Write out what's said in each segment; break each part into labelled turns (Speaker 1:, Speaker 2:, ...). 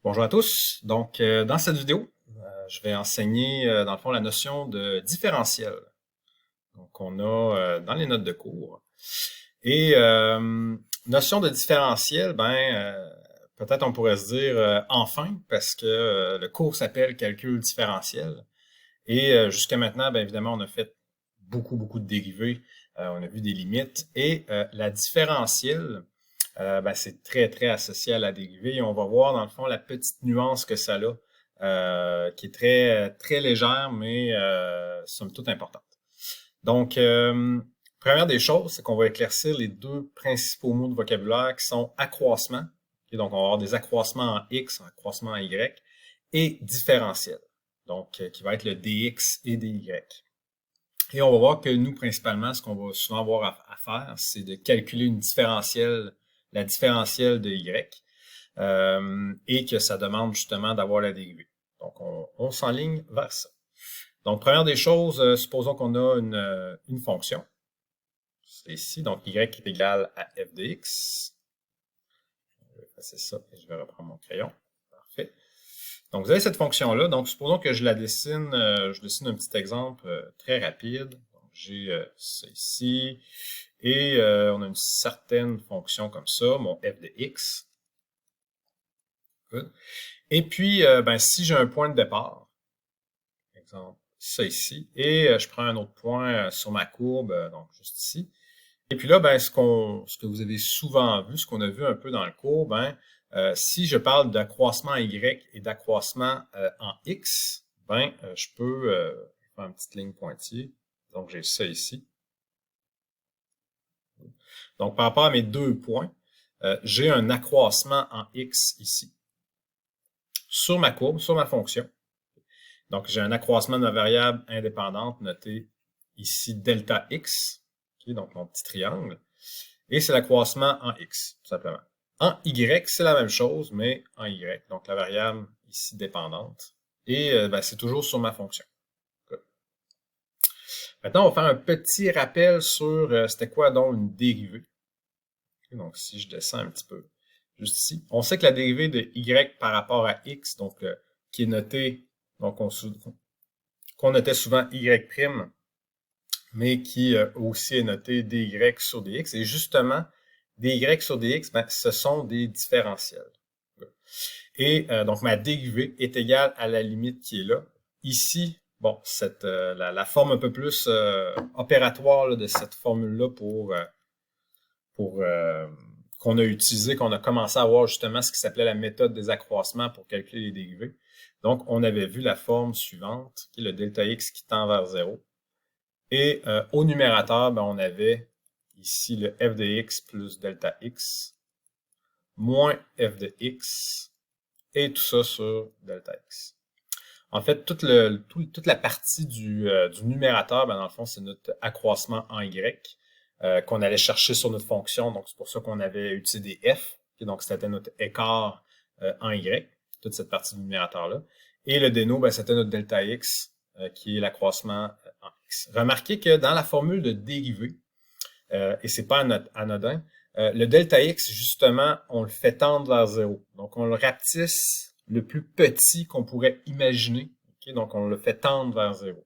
Speaker 1: Bonjour à tous. Donc, dans cette vidéo, je vais enseigner, dans le fond, la notion de différentiel. Donc, on a dans les notes de cours. Et notion de différentiel, peut-être on pourrait se dire enfin, parce que le cours s'appelle calcul différentiel. Et jusqu'à maintenant, bien évidemment, on a fait beaucoup de dérivés. On a vu des limites. Et la différentielle, c'est très associé à la dérivée. Et on va voir, dans le fond, la petite nuance que ça a, qui est très légère, mais somme toute importante. Donc, première des choses, c'est qu'on va éclaircir les deux principaux mots de vocabulaire qui sont accroissement. Et donc, on va avoir des accroissements en X, un accroissement en Y, et différentiel. Donc, qui va être le dx et dy. Et on va voir que nous, principalement, ce qu'on va souvent avoir à faire, c'est de calculer la différentielle de y, et que ça demande justement d'avoir la dérivée. Donc, on s'enligne vers ça. Donc, première des choses, supposons qu'on a une fonction. C'est ici, donc y est égal à f de x. Je vais effacer ça et je vais reprendre mon crayon. Parfait. Donc, vous avez cette fonction-là. Donc, supposons que je dessine un petit exemple très rapide. Donc, j'ai ça ici. Et on a une certaine fonction comme ça, mon f de x. Good. Et puis, si j'ai un point de départ, par exemple, ça ici, et je prends un autre point sur ma courbe, donc juste ici. Et puis là, ce que vous avez souvent vu, ce qu'on a vu un peu dans le cours, si je parle d'accroissement Y et d'accroissement en X, je peux faire une petite ligne pointillée. Donc, j'ai ça ici. Donc, par rapport à mes deux points, j'ai un accroissement en X ici. Sur ma courbe, sur ma fonction. Donc, j'ai un accroissement de ma variable indépendante notée ici delta X, donc mon petit triangle. Et c'est l'accroissement en X, tout simplement. En Y, c'est la même chose, mais en Y. Donc, la variable ici dépendante. Et c'est toujours sur ma fonction. Good. Maintenant, on va faire un petit rappel sur c'était quoi donc une dérivée. Okay, donc, si je descends un petit peu, juste ici, on sait que la dérivée de Y par rapport à X, donc qui est notée, donc qu'on notait souvent Y', mais qui aussi est noté dy sur dx. Et justement, dy sur dx, ce sont des différentiels. Et donc, ma dérivée est égale à la limite qui est là. Ici, bon, la forme un peu plus opératoire là, de cette formule-là pour qu'on a utilisé, qu'on a commencé à avoir justement ce qui s'appelait la méthode des accroissements pour calculer les dérivées. Donc, on avait vu la forme suivante, qui est le delta x qui tend vers 0. Et au numérateur, on avait ici le f de x plus delta x moins f de x et tout ça sur delta x. En fait, toute la partie du numérateur, dans le fond, c'est notre accroissement en y qu'on allait chercher sur notre fonction. Donc, c'est pour ça qu'on avait utilisé des f. Donc, c'était notre écart en y, toute cette partie du numérateur-là. Et le déno, c'était notre delta x qui est l'accroissement en x. Remarquez que dans la formule de dérivée, et c'est pas anodin, le delta x, justement, on le fait tendre vers 0. Donc, on le rapetisse le plus petit qu'on pourrait imaginer. Okay? Donc, on le fait tendre vers 0.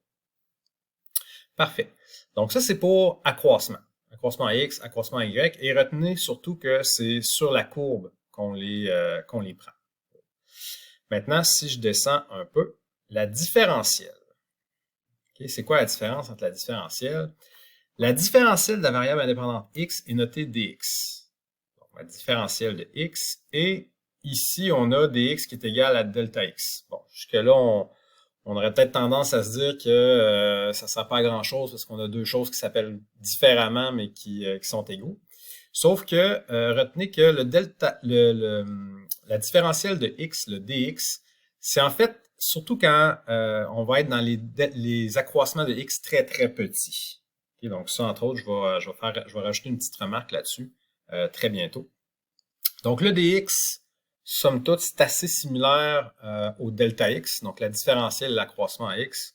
Speaker 1: Parfait. Donc, ça, c'est pour accroissement. Accroissement x, accroissement y. Et retenez surtout que c'est sur la courbe qu'on les prend. Maintenant, si je descends un peu, la différentielle. Okay? C'est quoi la différence entre la différentielle? La différentielle de la variable indépendante x est notée dx. Donc, la différentielle de x. Et ici, on a dx qui est égal à delta x. Bon, jusque-là, on aurait peut-être tendance à se dire que ça ne sert pas à grand-chose parce qu'on a deux choses qui s'appellent différemment, mais qui sont égaux. Sauf que, retenez que la différentielle de x, le dx, c'est en fait surtout quand on va être dans les accroissements de x très petits. Okay, donc ça, entre autres, je vais rajouter une petite remarque là-dessus très bientôt. Donc le dx, somme toute, c'est assez similaire au delta x, donc la différentielle de l'accroissement à x.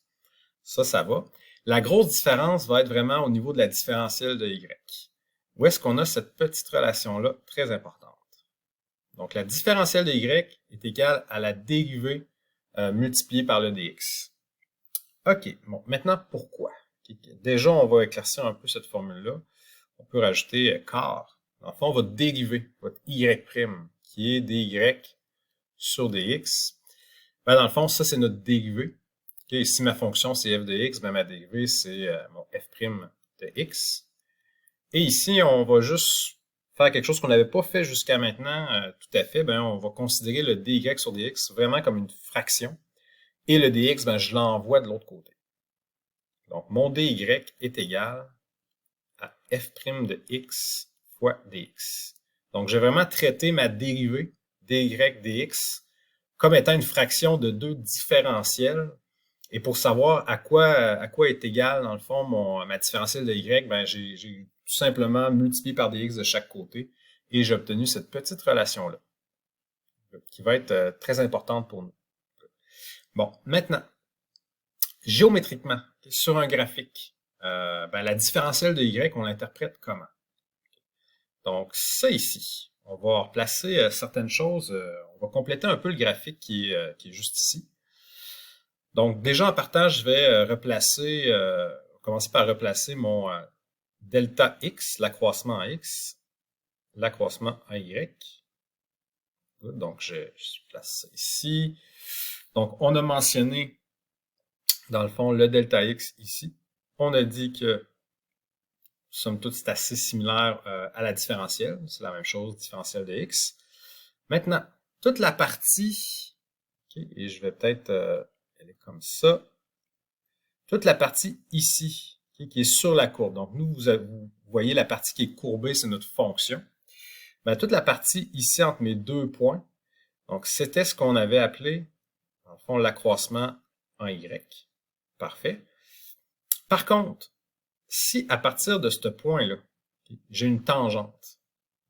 Speaker 1: Ça va. La grosse différence va être vraiment au niveau de la différentielle de y. Où est-ce qu'on a cette petite relation-là très importante? Donc, la différentielle de y est égale à la dérivée multipliée par le dx. OK, bon, maintenant, pourquoi? Déjà, on va éclaircir un peu cette formule-là. On peut rajouter quart. En fait, on va dériver votre y', qui est dy sur dx. Ben, dans le fond, ça, c'est notre dérivée. Okay, si ma fonction, c'est f de x, ben, ma dérivée, c'est mon f' de x. Et ici, on va juste faire quelque chose qu'on n'avait pas fait jusqu'à maintenant tout à fait. Ben, on va considérer le dy sur dx vraiment comme une fraction. Et le dx, ben, je l'envoie de l'autre côté. Donc, mon dy est égal à f' de x fois dx. Donc, j'ai vraiment traité ma dérivée dy dx comme étant une fraction de deux différentiels. Et pour savoir à quoi est égal, dans le fond, ma différentielle de y, ben, j'ai tout simplement multiplié par dx de chaque côté et j'ai obtenu cette petite relation-là, qui va être très importante pour nous. Bon, maintenant, géométriquement, sur un graphique, ben, la différentielle de y, on l'interprète comment? Donc, ça ici, on va replacer certaines choses, on va compléter un peu le graphique qui est juste ici. Donc, déjà en partant, je vais commencer par replacer mon delta x, l'accroissement en x, l'accroissement en y. Good. Donc, je place ça ici. Donc, on a mentionné, dans le fond, le delta x ici. On a dit que, somme toute, c'est assez similaire à la différentielle. C'est la même chose, différentielle de x. Maintenant, toute la partie, okay, et je vais peut-être aller comme ça. Toute la partie ici, okay, qui est sur la courbe. Donc, nous, vous voyez la partie qui est courbée, c'est notre fonction. Ben, toute la partie ici entre mes deux points, donc c'était ce qu'on avait appelé, en fond, l'accroissement en y. Parfait. Par contre, si à partir de ce point-là, okay, j'ai une tangente,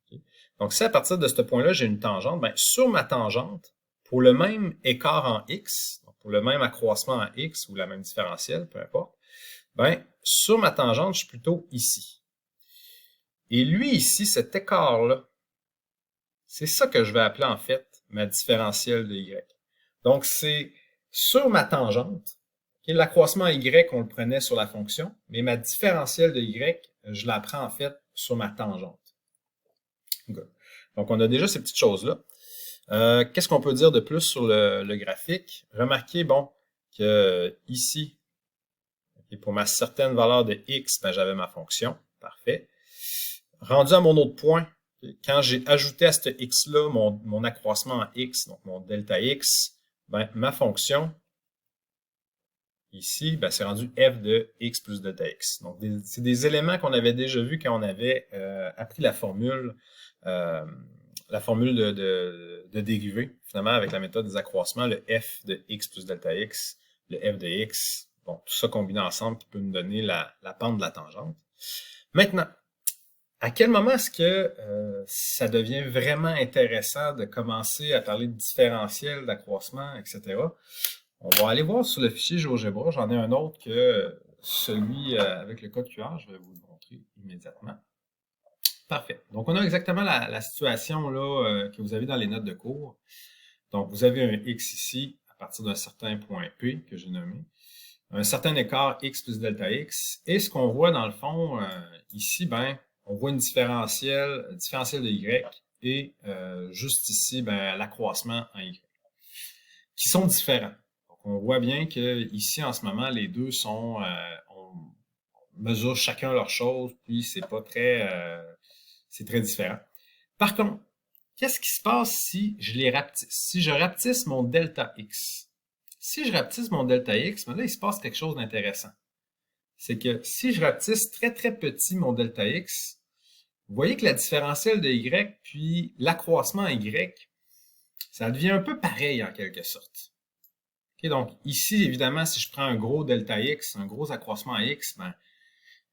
Speaker 1: okay, donc si à partir de ce point-là, j'ai une tangente, ben, sur ma tangente, pour le même écart en x, donc pour le même accroissement en x ou la même différentielle, peu importe, ben, sur ma tangente, je suis plutôt ici. Et lui, ici, cet écart-là, c'est ça que je vais appeler, en fait, ma différentielle de y. Donc, c'est sur ma tangente, okay, l'accroissement y, on le prenait sur la fonction, mais ma différentielle de y, je la prends, en fait, sur ma tangente. Good. Donc, on a déjà ces petites choses-là. Qu'est-ce qu'on peut dire de plus sur le graphique? Remarquez, bon, que ici, okay, pour ma certaine valeur de x, ben, j'avais ma fonction. Parfait. Rendu à mon autre point, quand j'ai ajouté à ce x-là mon accroissement en x, donc mon delta x, ben, ma fonction, ici, ben, c'est rendu f de x plus delta x. Donc, c'est des éléments qu'on avait déjà vus quand on avait appris la formule de dérivée, finalement, avec la méthode des accroissements, le f de x plus delta x, le f de x, bon, tout ça combiné ensemble qui peut nous donner la pente de la tangente. Maintenant, à quel moment est-ce que ça devient vraiment intéressant de commencer à parler de différentiel, d'accroissement, etc.? On va aller voir sur le fichier GeoGebra. J'en ai un autre que celui avec le code QR. Je vais vous le montrer immédiatement. Parfait. Donc, on a exactement la situation là, que vous avez dans les notes de cours. Donc, vous avez un x ici à partir d'un certain point P que j'ai nommé. Un certain écart x plus delta x. Et ce qu'on voit dans le fond ici, ben, on voit une différentielle de y et juste ici, ben, l'accroissement en y, qui sont différents. Donc, on voit bien que ici, en ce moment, les deux sont, on mesure chacun leur chose, puis c'est pas très, c'est très différent. Par contre, qu'est-ce qui se passe si je les rapetisse? Si je rapetisse mon delta x. Si je rapetisse mon delta x, ben là, il se passe quelque chose d'intéressant. C'est que si je rapetisse très, très petit mon delta x, vous voyez que la différentielle de y puis l'accroissement y, ça devient un peu pareil en quelque sorte. Okay, donc ici, évidemment, si je prends un gros delta x, un gros accroissement à x, ben,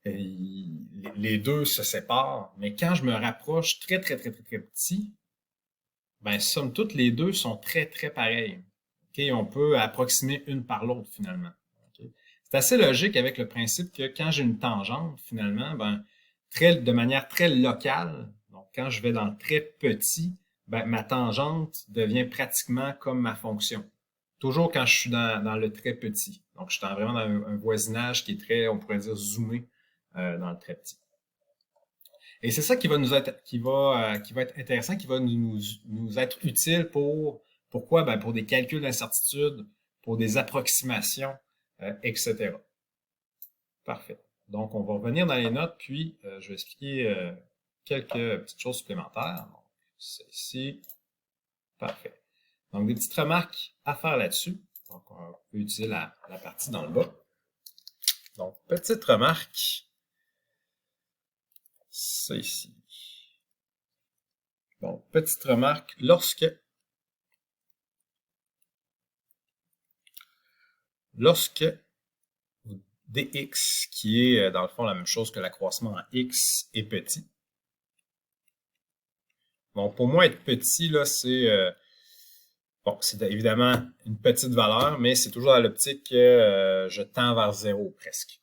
Speaker 1: les deux se séparent. Mais quand je me rapproche très, très, très, très, très petit, ben, somme toute, les deux sont très, très pareils. Okay, on peut approximer une par l'autre finalement. Okay. C'est assez logique avec le principe que quand j'ai une tangente, finalement, ben, de manière très locale, donc quand je vais dans le très petit, ben, ma tangente devient pratiquement comme ma fonction. Toujours quand je suis dans le très petit. Donc, je suis vraiment dans un voisinage qui est très, on pourrait dire, zoomé dans le très petit. Et c'est ça qui va nous être, qui va être intéressant, qui va nous être utile pourquoi? Ben, pour des calculs d'incertitude, pour des approximations, etc. Parfait. Donc, on va revenir dans les notes, puis je vais expliquer quelques petites choses supplémentaires. Donc, c'est ici. Parfait. Donc, des petites remarques à faire là-dessus. Donc, on peut utiliser la partie dans le bas. Donc, petite remarque. C'est ici. Bon, petite remarque. Lorsque dx, qui est dans le fond la même chose que l'accroissement en x, est petit. Bon, pour moi, être petit, là, c'est bon, c'est évidemment une petite valeur, mais c'est toujours à l'optique que je tends vers 0 presque.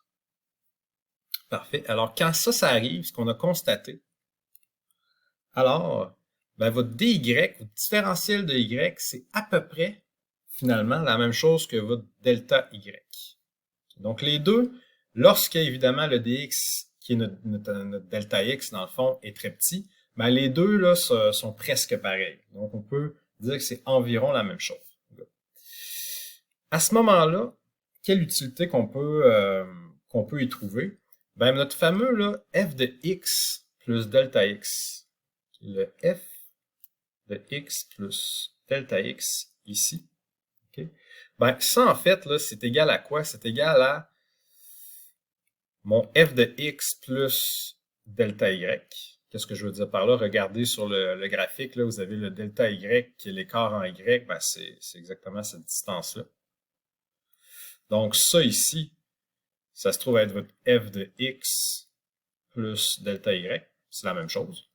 Speaker 1: Parfait. Alors, quand ça arrive, ce qu'on a constaté, alors, ben, votre dy, votre différentiel de y, c'est à peu près, finalement, la même chose que votre delta y. Donc, les deux, lorsque, évidemment, le dx, qui est notre delta x, dans le fond, est très petit, ben, les deux, là, sont presque pareils. Donc, on peut dire que c'est environ la même chose. À ce moment-là, quelle utilité qu'on peut y trouver? Ben, notre fameux, là, f de x plus delta x, le f de x plus delta x ici, okay? Ben, ça, en fait, là, c'est égal à quoi? C'est égal à mon f de x plus delta y. Qu'est-ce que je veux dire par là? Regardez sur le graphique, là, vous avez le delta y qui est l'écart en y, ben, c'est exactement cette distance-là. Donc, ça ici, ça se trouve être votre f de x plus delta y. C'est la même chose.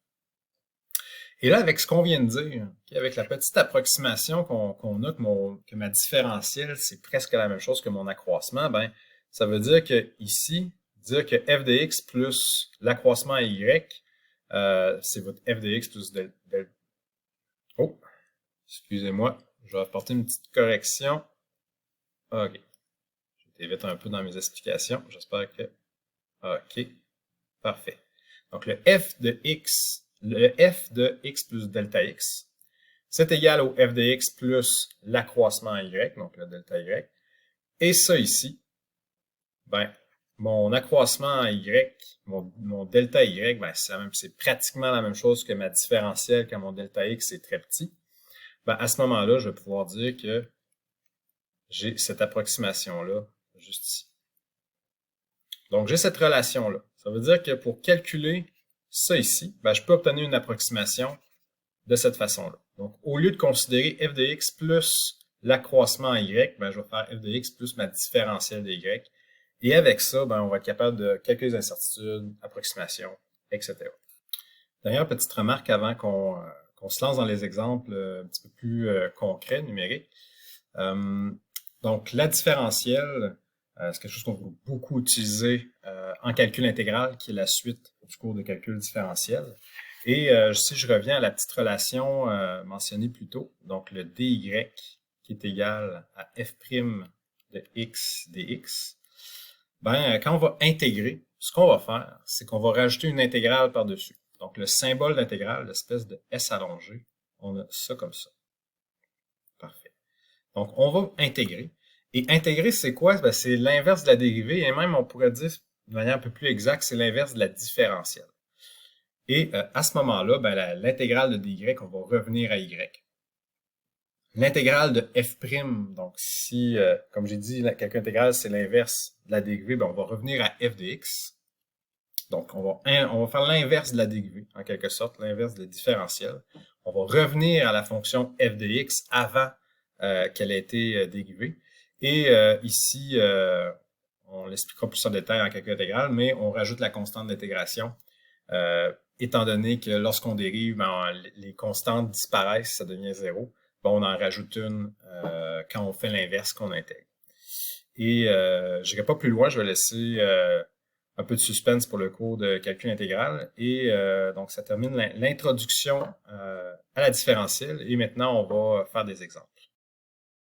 Speaker 1: Et là, avec ce qu'on vient de dire, avec la petite approximation qu'on a que ma différentielle, c'est presque la même chose que mon accroissement, ben, ça veut dire que ici, dire que f de x plus l'accroissement à y, c'est votre f de x plus Oh, excusez-moi, je vais apporter une petite correction. OK. J'étais vite un peu dans mes explications. J'espère que... OK. Parfait. Donc, le f de x plus delta x, c'est égal au f de x plus l'accroissement y, donc le delta y. Et ça ici, ben, mon accroissement y, mon delta y, ben, c'est pratiquement la même chose que ma différentielle quand mon delta x est très petit. Ben, à ce moment-là, je vais pouvoir dire que j'ai cette approximation-là juste ici. Donc, j'ai cette relation-là. Ça veut dire que pour calculer ça ici, ben, je peux obtenir une approximation de cette façon-là. Donc, au lieu de considérer f de x plus l'accroissement en y, ben, je vais faire f de x plus ma différentielle de y. Et avec ça, ben, on va être capable de calculer les incertitudes, approximations, etc. D'ailleurs, petite remarque avant qu'on se lance dans les exemples un petit peu plus concrets, numériques. Donc, la différentielle, c'est quelque chose qu'on va beaucoup utiliser en calcul intégral, qui est la suite du cours de calcul différentiel. Et si je reviens à la petite relation mentionnée plus tôt, donc le dy qui est égal à f' de x dx, ben, quand on va intégrer, ce qu'on va faire, c'est qu'on va rajouter une intégrale par-dessus. Donc, le symbole d'intégrale, l'espèce de s allongé, on a ça comme ça. Parfait. Donc, on va intégrer. Et intégrer, c'est quoi? Ben, c'est l'inverse de la dérivée, et même, on pourrait dire, de manière un peu plus exacte, c'est l'inverse de la différentielle. Et à ce moment-là, ben, l'intégrale de dy, on va revenir à y. L'intégrale de f', donc si, comme j'ai dit, la calcul intégral, c'est l'inverse de la dérivée, ben, on va revenir à f de x. Donc, on va faire l'inverse de la dérivée, en quelque sorte, l'inverse de la différentielle. On va revenir à la fonction f de x avant qu'elle ait été dérivée. Et ici, on l'expliquera plus en détail en calcul intégral, mais on rajoute la constante d'intégration, étant donné que lorsqu'on dérive, ben, les constantes disparaissent, ça devient 0. Bon, on en rajoute une quand on fait l'inverse qu'on intègre. Et je n'irai pas plus loin, je vais laisser un peu de suspense pour le cours de calcul intégral. Et donc, ça termine l'introduction à la différentielle. Et maintenant, on va faire des exemples.